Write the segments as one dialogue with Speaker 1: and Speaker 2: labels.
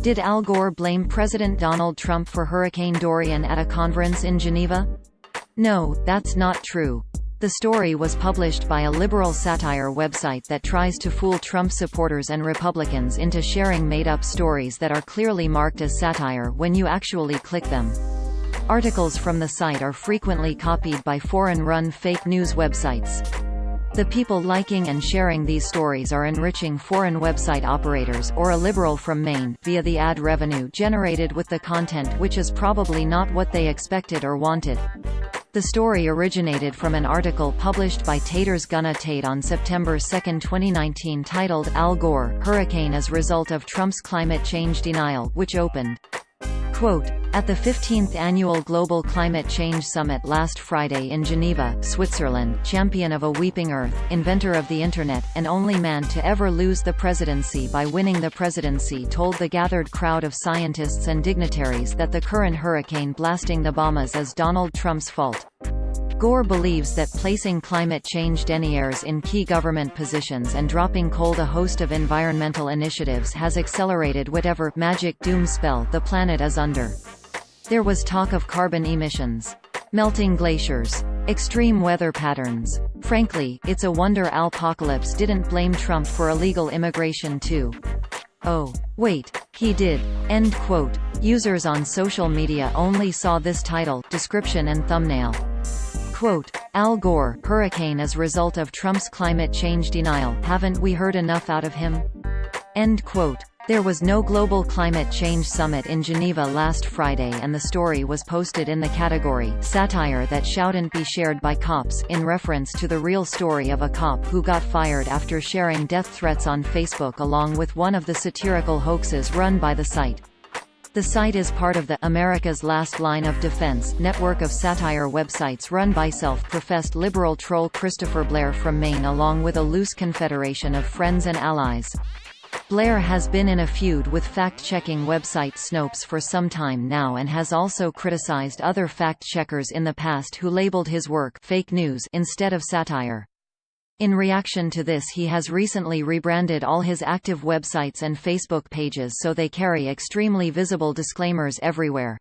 Speaker 1: Did Al Gore blame President Donald Trump for Hurricane Dorian at a conference in Geneva? No, that's not true. The story was published by a liberal satire website that tries to fool Trump supporters and Republicans into sharing made-up stories that are clearly marked as satire when you actually click them. Articles from the site are frequently copied by foreign-run fake news websites. The people liking and sharing these stories are enriching foreign website operators or a liberal from Maine via the ad revenue generated with the content, which is probably not what they expected or wanted. The story originated from an article published by Taters Gonna Tate on September 2, 2019 titled Al Gore, Hurricane as Result of Trump's Climate Change Denial, which opened, quote, "At the 15th Annual Global Climate Change Summit last Friday in Geneva, Switzerland, champion of a weeping Earth, inventor of the Internet, and only man to ever lose the presidency by winning the presidency told the gathered crowd of scientists and dignitaries that the current hurricane blasting the Bahamas is Donald Trump's fault." Gore believes that placing climate change deniers in key government positions and dropping cold a host of environmental initiatives has accelerated whatever magic doom spell the planet is under. There was talk of carbon emissions, melting glaciers, extreme weather patterns. Frankly, it's a wonder Alpocalypse didn't blame Trump for illegal immigration too. Oh, wait, he did. End quote. Users on social media only saw this title, description and thumbnail. Quote, Al Gore, Hurricane as result of Trump's climate change denial, haven't we heard enough out of him? End quote. There was no global climate change summit in Geneva last Friday, and the story was posted in the category satire that shouldn't be shared by cops, in reference to the real story of a cop who got fired after sharing death threats on Facebook along with one of the satirical hoaxes run by the site. The site is part of the America's Last Line of Defense network of satire websites run by self-professed liberal troll Christopher Blair from Maine along with a loose confederation of friends and allies. Blair has been in a feud with fact-checking website Snopes for some time now and has also criticized other fact-checkers in the past who labeled his work fake news instead of satire. In reaction to this, he has recently rebranded all his active websites and Facebook pages so they carry extremely visible disclaimers everywhere.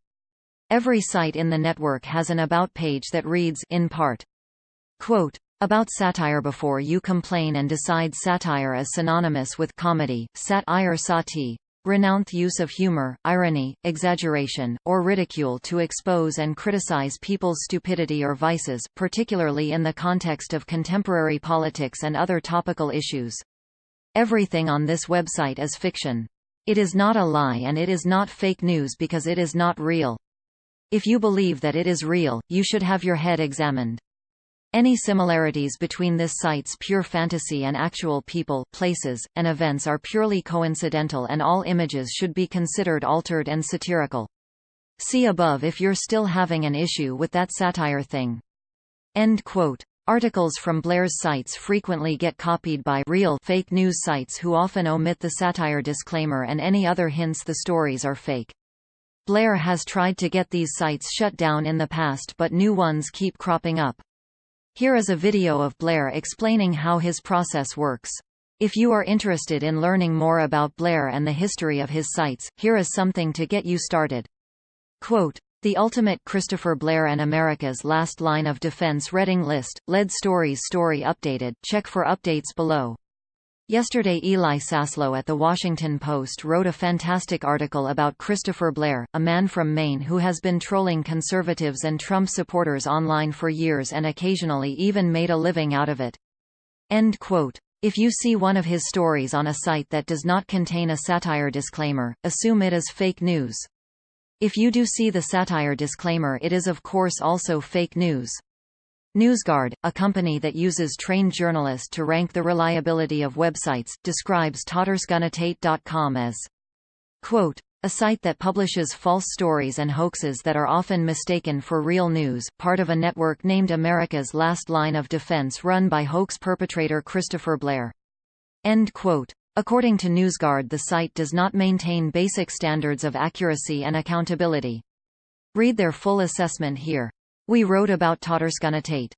Speaker 1: Every site in the network has an About page that reads, in part, quote, "About satire before you complain and decide satire is synonymous with comedy, sat-ire sati, renounce use of humor, irony, exaggeration, or ridicule to expose and criticize people's stupidity or vices, particularly in the context of contemporary politics and other topical issues. Everything on this website is fiction. It is not a lie and it is not fake news because it is not real. If you believe that it is real, you should have your head examined. Any similarities between this site's pure fantasy and actual people, places, and events are purely coincidental and all images should be considered altered and satirical. See above if you're still having an issue with that satire thing." End quote. Articles from Blair's sites frequently get copied by real fake news sites who often omit the satire disclaimer and any other hints the stories are fake. Blair has tried to get these sites shut down in the past, but new ones keep cropping up. Here is a video of Blair explaining how his process works. If you are interested in learning more about Blair and the history of his sites, here is something to get you started. Quote, "The ultimate Christopher Blair and America's Last Line of Defense reading list, lead stories story updated, check for updates below." Yesterday Eli Saslow at The Washington Post wrote a fantastic article about Christopher Blair, a man from Maine who has been trolling conservatives and Trump supporters online for years and occasionally even made a living out of it. End quote. If you see one of his stories on a site that does not contain a satire disclaimer, assume it is fake news. If you do see the satire disclaimer, it is of course also fake news. NewsGuard, a company that uses trained journalists to rank the reliability of websites, describes TottersGonnaTate.com as, quote, "a site that publishes false stories and hoaxes that are often mistaken for real news, part of a network named America's Last Line of Defense run by hoax perpetrator Christopher Blair." End quote. According to NewsGuard, the site does not maintain basic standards of accuracy and accountability. Read their full assessment here. We wrote about TottersGonnaTate.